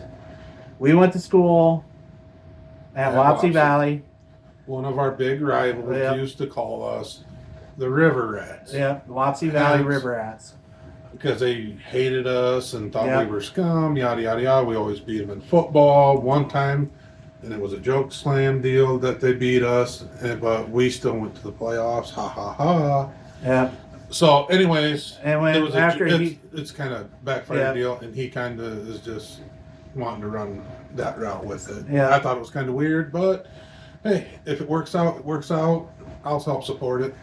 S1: we went to school at
S2: At
S1: Wapsie
S2: Wapsie.
S1: Valley.
S2: One of our big rivals
S1: Yep.
S2: used to call us the River Rats.
S1: Yep, Wapsie Valley
S2: Rats.
S1: River Rats.
S2: Because they hated us and thought
S1: Yep.
S2: we were scum, yada, yada, yada. We always beat them in football. One time, and it was a joke slam deal that they beat us, but we still went to the playoffs. Ha, ha, ha.
S1: Yep.
S2: So, anyways,
S1: And when
S2: it's kind of backfire
S1: Yeah.
S2: deal, and he kind of is just wanting to run that route with it.
S1: Yeah.
S2: I thought it was kind of weird, but hey, if it works out, it works out. I'll help support it.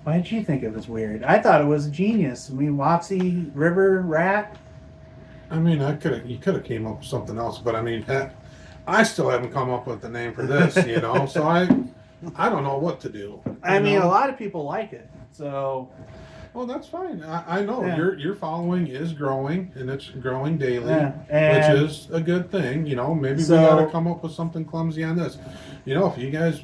S1: Why did you think it was weird? I thought it was genius. I mean, Wapsie River Rat.
S2: I mean, you could have came up with something else, but I mean, heck, I still haven't come up with the name for this, So I don't know what to do.
S1: I mean,
S2: know?
S1: a lot of people like it. So,
S2: Well, that's fine. I know
S1: Yeah.
S2: your following is growing, and it's growing daily,
S1: yeah. And
S2: which is a good thing. Maybe
S1: So-
S2: we got to come up with something clumsy on this. If you guys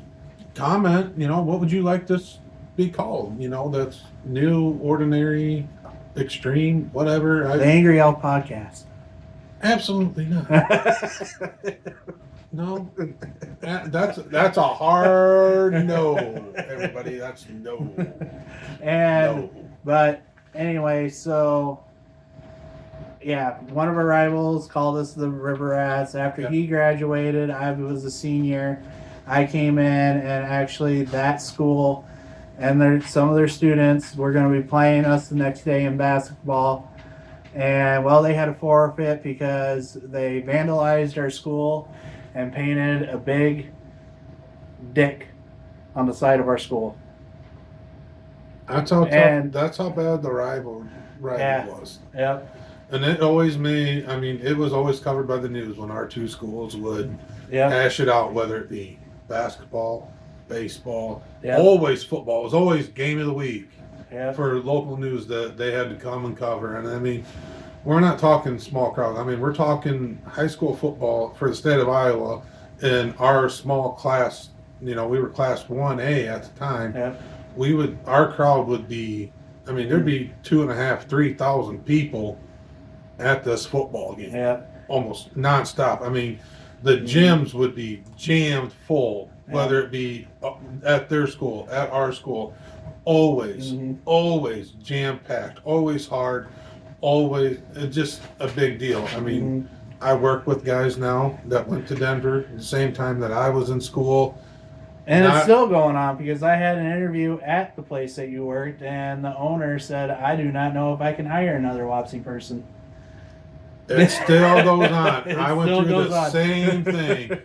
S2: comment, what would you like this be called? That's new, ordinary, extreme, whatever.
S1: the Angry Elk Podcast.
S2: Absolutely not. No, that's a hard no, everybody. That's no.
S1: And
S2: No.
S1: but anyway, so yeah, one of our rivals called us the River Rats. After he graduated, I was a senior. I came in, and actually that school and some of their students were going to be playing us the next day in basketball. And well, they had a forfeit because they vandalized our school and painted a big dick on the side of our school.
S2: That's how tough.
S1: And-
S2: That's how bad the rival
S1: Yeah.
S2: was.
S1: Yep.
S2: And it always made. I mean, it was always covered by the news when our 2 schools would
S1: Yep.
S2: hash it out, whether it be basketball, baseball,
S1: Yep.
S2: always football. It was always game of the week
S1: Yep.
S2: for local news that they had to come and cover. And I mean, we're not talking small crowds. I mean, we're talking high school football for the state of Iowa. In our small class, we were class 1A at the time.
S1: Yep.
S2: Our crowd would be, I mean, there'd be 2,500, 3,000 people at this football game,
S1: Yep.
S2: almost nonstop. I mean, the gyms would be jammed full, whether it be at their school, at our school, always,
S1: Mhm.
S2: always jam packed, always hard, always it's just a big deal. I mean, I work with guys now that went to Denver at the same time that I was in school.
S1: And it's
S2: Not-
S1: still going on because I had an interview at the place that you worked, and the owner said, "I do not know if I can hire another Wapsie person."
S2: It still goes on.
S1: It
S2: I went
S1: still
S2: through
S1: goes
S2: the
S1: on.
S2: same thing.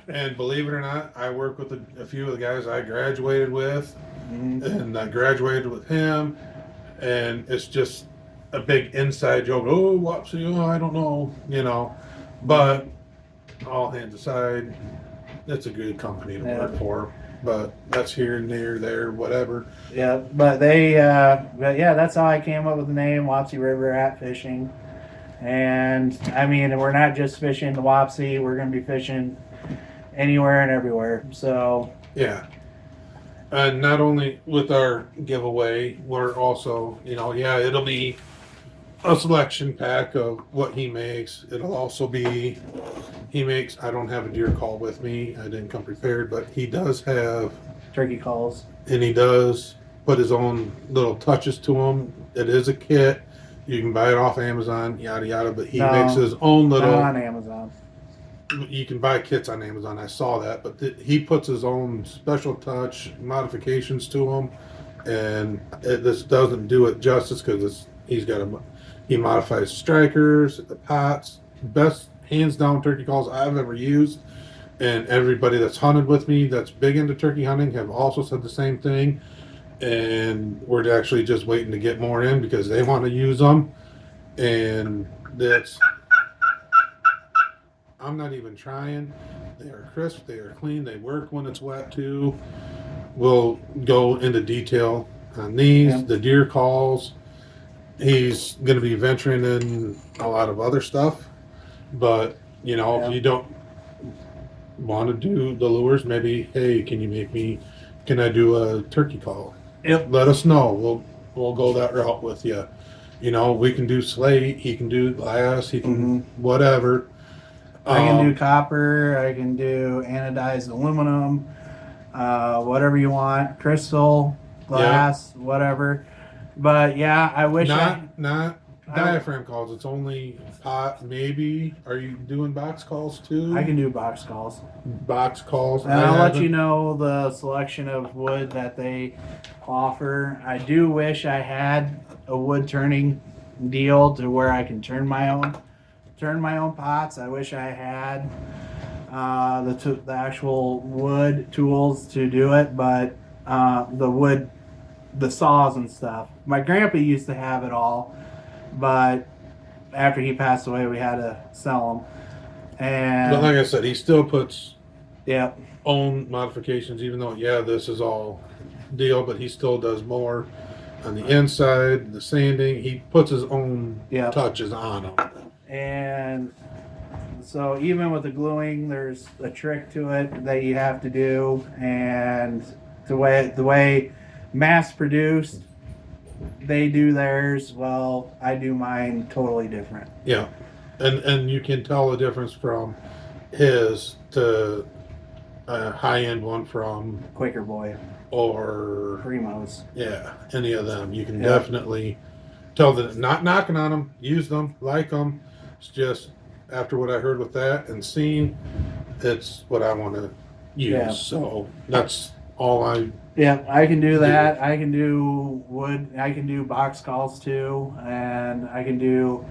S2: And believe it or not, I work with a few of the guys I graduated with,
S1: Mhm.
S2: and I graduated with him. And it's just a big inside joke. Oh, Wapsie, I don't know, But all hands aside, it's a good company to work for. But that's here and there, whatever.
S1: Yeah, but yeah, that's how I came up with the name Wapsie River Rat Fishing. And I mean, we're not just fishing the Wapsie, we're going to be fishing anywhere and everywhere. So,
S2: Yeah. And not only with our giveaway, we're also, it'll be a selection pack of what he makes. It'll also be, I don't have a deer call with me. I didn't come prepared, but he does have,
S1: turkey calls.
S2: and he does put his own little touches to them. It is a kit. You can buy it off Amazon, yada, yada, but he
S1: No,
S2: makes his own
S1: Not
S2: little,
S1: on Amazon.
S2: you can buy kits on Amazon. I saw that, but he puts his own special touch modifications to them, and this doesn't do it justice because he modifies strikers, the pots, best hands down turkey calls I've ever used, and everybody that's hunted with me that's big into turkey hunting have also said the same thing, and we're actually just waiting to get more in because they want to use them, and that's. I'm not even trying. They are crisp. They are clean. They work when it's wet too. We'll go into detail on these,
S1: Yeah.
S2: the deer calls. He's going to be venturing in a lot of other stuff, but
S1: Yeah.
S2: if you don't want to do the lures, maybe, hey, can I do a turkey call?
S1: Yep.
S2: Let us know. We'll go that route with you. We can do slate. He can do glass. He can whatever.
S1: I can do copper. I can do anodized aluminum. Whatever you want, crystal, glass, whatever. But yeah, I wish
S2: not diaphragm calls. It's only pot. Maybe. Are you doing box calls too?
S1: I can do box calls.
S2: Box calls.
S1: And I'll let you know the selection of wood that they offer. I do wish I had a wood turning deal to where I can turn my own pots. I wish I had the actual wood tools to do it, but the saws and stuff. My grandpa used to have it all, but after he passed away, we had to sell them. And
S2: But like I said, he still puts
S1: yeah,
S2: own modifications, even though this is all deal, but he still does more on the inside, the sanding. He puts his own touches on them.
S1: and so even with the gluing, there's a trick to it that you have to do, and the way mass produced they do theirs, well, I do mine totally different.
S2: Yeah, and you can tell the difference from his to a high end one from
S1: Quaker Boy,
S2: or
S1: Primos.
S2: Yeah, any of them. You can definitely tell that. Not knocking on them, use them, like them. It's just after what I heard with that and seen, it's what I want to use.
S1: Yeah.
S2: So that's all I.
S1: Yeah, I can do that. I can do wood. I can do box calls too, and I can do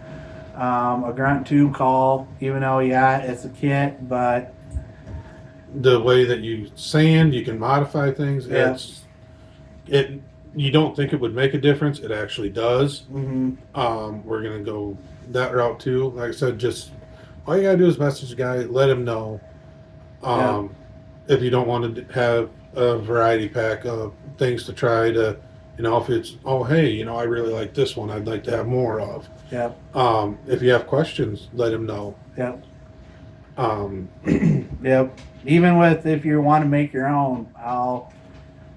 S1: a grunt tube call. Even though it's a kit, but
S2: The way that you sand, you can modify things.
S1: Yeah.
S2: You don't think it would make a difference. It actually does.
S1: mm-hmm.
S2: We're gonna go that route too. Like I said, just all you gotta do is message the guy, let him know. If you don't want to have a variety pack of things to try to, if it's I really like this one, I'd like to have more of.
S1: Yep.
S2: If you have questions, let him know.
S1: Yep.
S2: Um,
S1: Yep. Even with if you want to make your own,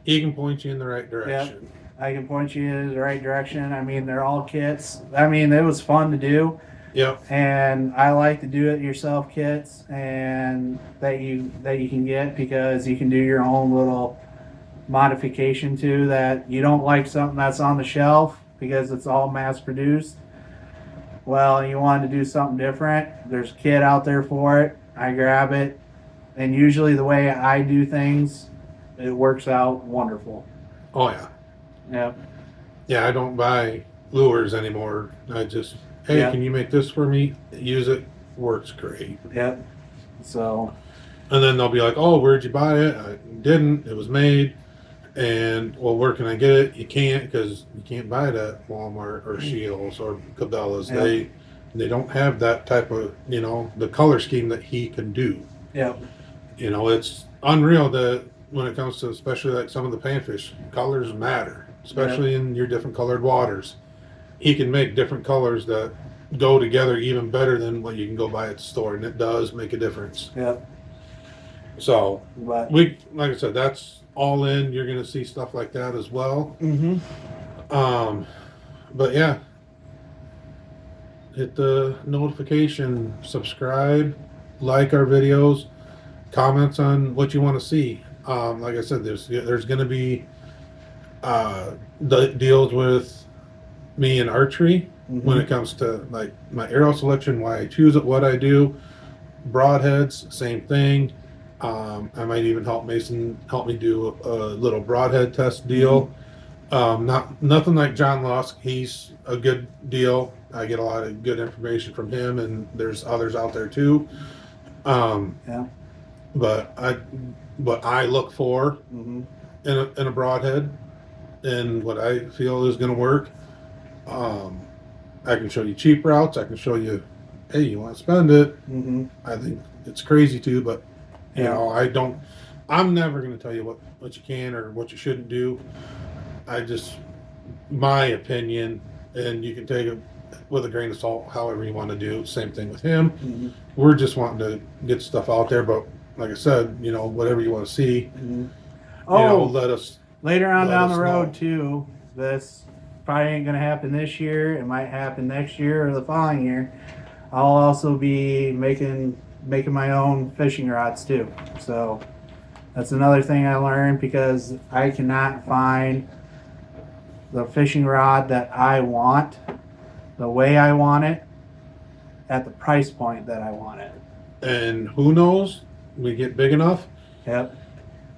S2: he can point you in the right direction.
S1: I can point you in the right direction. I mean, they're all kits. I mean, it was fun to do.
S2: Yep.
S1: And I like to do it yourself kits, and that you can get because you can do your own little modification too. That you don't like something that's on the shelf because it's all mass produced. Well, you want to do something different. There's a kit out there for it. I grab it, and usually the way I do things, it works out wonderful.
S2: Oh yeah.
S1: Yep.
S2: Yeah, I don't buy lures anymore. I just, hey,
S1: Yeah.
S2: can you make this for me? Use it. Works great.
S1: Yep. So.
S2: And then they'll be like, oh, where'd you buy it? I didn't. It was made. And, well, where can I get it? You can't because you can't buy it at Walmart or Scheels or Cabela's.
S1: Yeah.
S2: They don't have that type of, the color scheme that he can do.
S1: Yep.
S2: It's unreal that when it comes to especially like some of the panfish, colors matter, especially in your different colored waters. He can make different colors that go together even better than what you can go buy at the store, and it does make a difference.
S1: Yep.
S2: So
S1: But
S2: like I said, that's all in. You're gonna see stuff like that as well.
S1: mm-hmm.
S2: But yeah, hit the notification, subscribe, like our videos, comments on what you want to see. Like I said, there's gonna be the deals with me and archery when it comes to like my arrow selection, why I choose it, what I do. Broadheads, same thing. I might even help Mason help me do a little broadhead test deal. Nothing like John Lusk. He's a good deal. I get a lot of good information from him, and there's others out there too.
S1: Yeah.
S2: But I look for
S1: Mm-hmm.
S2: in a broadhead, and what I feel is going to work. I can show you cheap routes. I can show you, hey, you want to spend it.
S1: Mm-hmm.
S2: I think it's crazy too, but you
S1: Yeah.
S2: know, I'm never going to tell you what you can or what you shouldn't do. My opinion, and you can take it with a grain of salt, however you want to do. Same thing with him.
S1: Mm-hmm.
S2: We're just wanting to get stuff out there, but like I said, whatever you want to see,
S1: Mm-hmm.
S2: let us.
S1: Later on
S2: let
S1: down
S2: us
S1: the road
S2: know.
S1: too, this probably ain't gonna happen this year. It might happen next year or the following year. I'll also be making my own fishing rods too. So that's another thing I learned, because I cannot find the fishing rod that I want, the way I want it, at the price point that I want it.
S2: And who knows, we get big enough,
S1: Yep.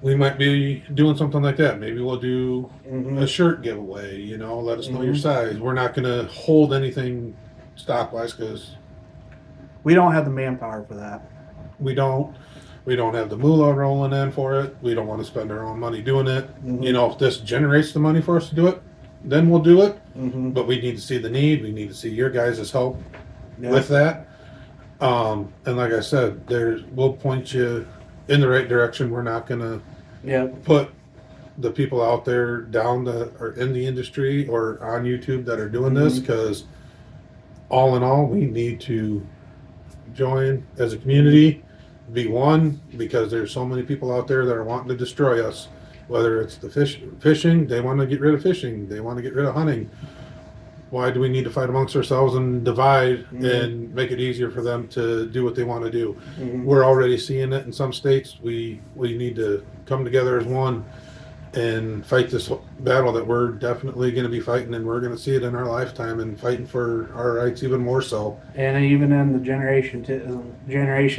S2: we might be doing something like that. Maybe we'll do
S1: Mm-hmm.
S2: a shirt giveaway. Let us know your
S1: Mhm.
S2: size. We're not going to hold anything stock wise because
S1: We don't have the manpower for that.
S2: we don't have the moolah rolling in for it. We don't want to spend our own money doing it.
S1: Mhm.
S2: If this generates the money for us to do it, then we'll do it.
S1: Mm-hmm.
S2: But we need to see the need. We need to see your guys' help
S1: Yep.
S2: with that. And like I said, we'll point you in the right direction. We're not going to
S1: Yep.
S2: put the people out there down or in the industry or on YouTube that are doing this, because all in all, we need to join as a community, be one, because there's so many people out there that are wanting to destroy us. Whether it's the fishing, they want to get rid of fishing, they want to get rid of hunting. Why do we need to fight amongst ourselves and divide and make it easier for them to do what they want to do?
S1: Mhm.
S2: We're already seeing it in some states. We need to come together as one and fight this battle that we're definitely going to be fighting, and we're going to see it in our lifetime and fighting for our rights even more so.
S1: And even in the generation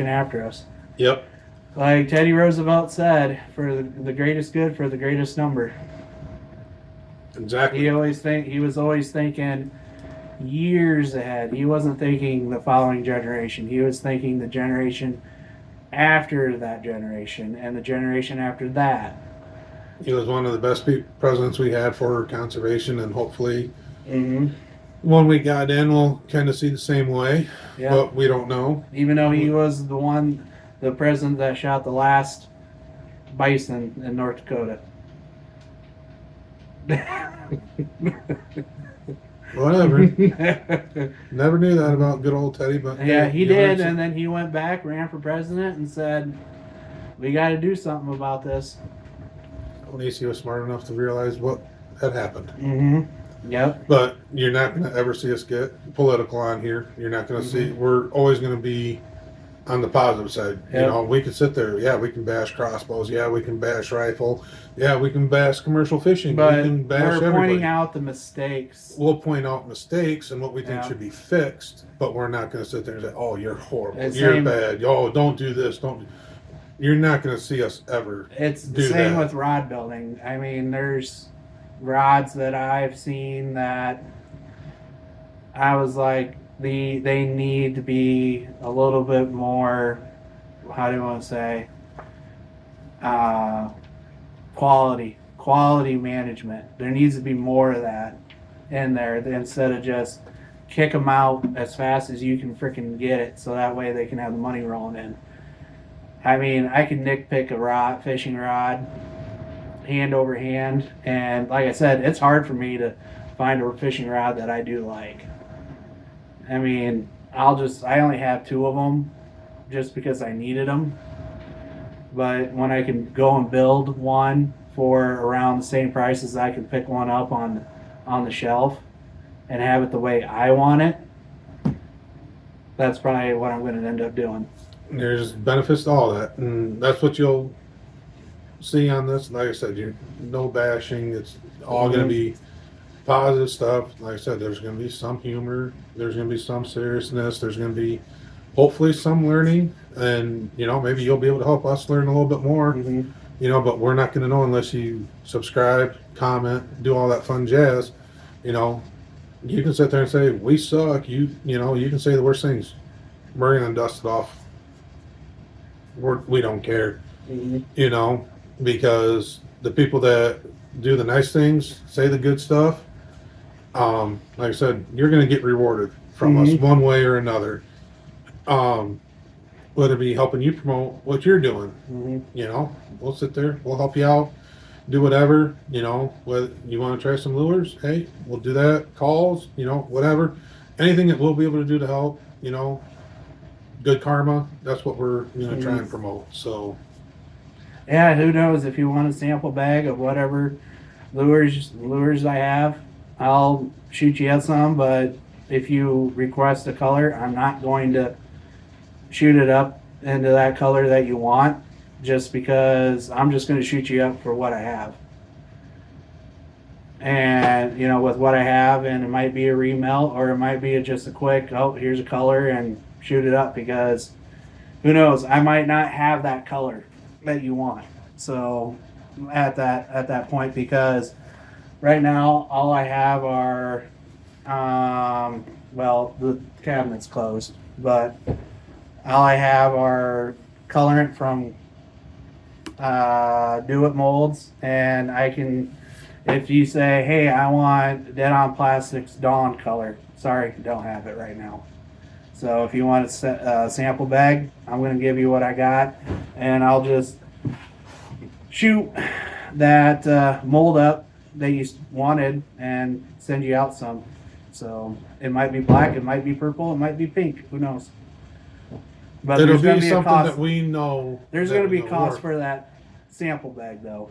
S1: after us.
S2: Yep.
S1: Like Teddy Roosevelt said, for the greatest good, for the greatest number.
S2: Exactly.
S1: He was always thinking years ahead. He wasn't thinking the following generation. He was thinking the generation after that generation and the generation after that.
S2: He was one of the best presidents we had for conservation, and hopefully
S1: Mm-hmm.
S2: when we got in, we'll kind of see the same way.
S1: Yeah.
S2: But we don't know.
S1: Even though he was the president that shot the last bison in North Dakota.
S2: Whatever. Never knew that about good old Teddy, but
S1: Yeah, he
S2: you
S1: did,
S2: learn
S1: and then he went back, ran for president, and said, "We got to do something about this."
S2: At least he was smart enough to realize what had happened.
S1: Mm-hmm. Yep.
S2: But you're not going to ever see us get political on here. You're not going to see. We're always going to be on the positive side.
S1: Yep.
S2: We can sit there. Yeah, we can bash crossbows. Yeah, we can bash rifle. Yeah, we can bash commercial fishing.
S1: But
S2: we can bash
S1: we're
S2: everybody.
S1: pointing out the mistakes.
S2: We'll point out mistakes and what we think
S1: Yeah.
S2: should be fixed, but we're not going to sit there and say, "Oh, you're horrible.
S1: It's
S2: You're
S1: same-
S2: bad. Oh, don't do this. Don't." You're not going to see us ever.
S1: It's the
S2: do
S1: same
S2: that.
S1: with rod building. I mean, there's rods that I've seen that I was like, they need to be a little bit more, how do you want to say, quality management. There needs to be more of that in there instead of just kick them out as fast as you can freaking get it, so that way they can have the money rolling in. I mean, I can nitpick a fishing rod, hand over hand, and like I said, it's hard for me to find a fishing rod that I do like. I mean, I only have 2 of them just because I needed them. But when I can go and build one for around the same price as I can pick one up on the shelf and have it the way I want it, that's probably what I'm going to end up doing.
S2: There's benefits to all that, and that's what you'll see on this. Like I said, you no bashing. It's all going to be positive stuff. Like I said, there's going to be some humor. There's going to be some seriousness. There's going to be hopefully some learning, and maybe you'll be able to help us learn a little bit more.
S1: Mm-hmm.
S2: But we're not going to know unless you subscribe, comment, do all that fun jazz. You can sit there and say we suck. You can say the worst things. We're going to dust it off. We don't care.
S1: Mm-hmm.
S2: Because the people that do the nice things, say the good stuff, like I said, you're going to get rewarded from us one way or another. Whether it be helping you promote what you're doing, we'll sit there, we'll help you out, do whatever, whether you want to try some lures, hey, we'll do that, calls, whatever, anything that we'll be able to do to help, good karma, that's what we're going to try and promote. So
S1: yeah, who knows, if you want a sample bag of whatever lures I have, I'll shoot you out some. But if you request a color, I'm not going to shoot it up into that color that you want, just because I'm just going to shoot you up for what I have. And with what I have, and it might be a remelt, or it might be just a quick, oh, here's a color, and shoot it up, because who knows, I might not have that color that you want. So at that point, because right now all I have are the cabinet's closed, but all I have are colorant from Do It Molds, and I can, if you say, hey, I want Dead On Plastics Dawn color, sorry, don't have it right now. So if you want a sample bag, I'm going to give you what I got, and I'll just shoot that mold up that you wanted and send you out some. So it might be black, it might be purple, it might be pink, who knows. But
S2: it'll
S1: there's going to
S2: be
S1: be a
S2: something
S1: cost.
S2: that we know.
S1: There's going to be cost for that sample bag, though.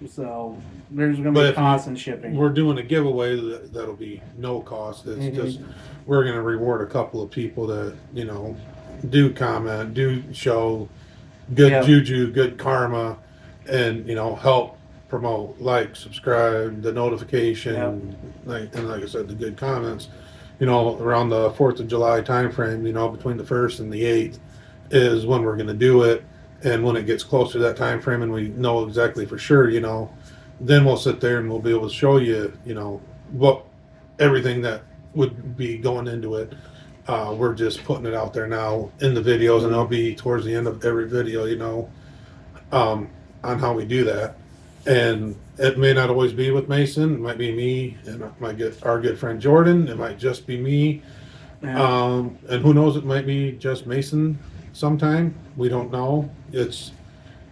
S1: So there's going to be cost in shipping.
S2: We're doing a giveaway that'll be no cost. It's just we're going to reward a couple of people that do comment, do show good juju, good karma, and help promote, like, subscribe, the notification, like I said, the good comments. Around the 4th of July time frame, between the 1st and the 8th is when we're going to do it. And when it gets closer to that time frame and we know exactly for sure, then we'll sit there and we'll be able to show you, what everything that would be going into it. We're just putting it out there now in the videos, and it'll be towards the end of every video, on how we do that. And it may not always be with Mason. It might be me and our good friend Jordan. It might just be me.
S1: Yeah.
S2: And who knows, it might be just Mason sometime. We don't know.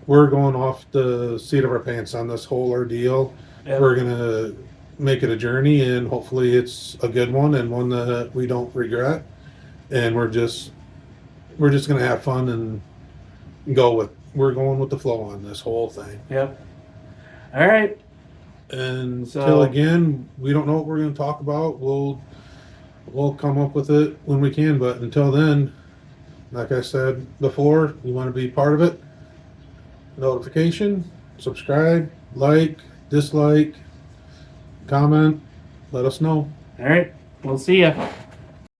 S2: We're going off the seat of our pants on this whole ordeal.
S1: Yep.
S2: We're going to make it a journey, and hopefully it's a good one and one that we don't regret. And we're just going to have fun and we're going with the flow on this whole thing.
S1: Yep. All right.
S2: And until again, we don't know what we're going to talk about. We'll come up with it when we can. But until then, like I said before, you want to be part of it. Notification, subscribe, like, dislike, comment. Let us know.
S1: All right. We'll see ya.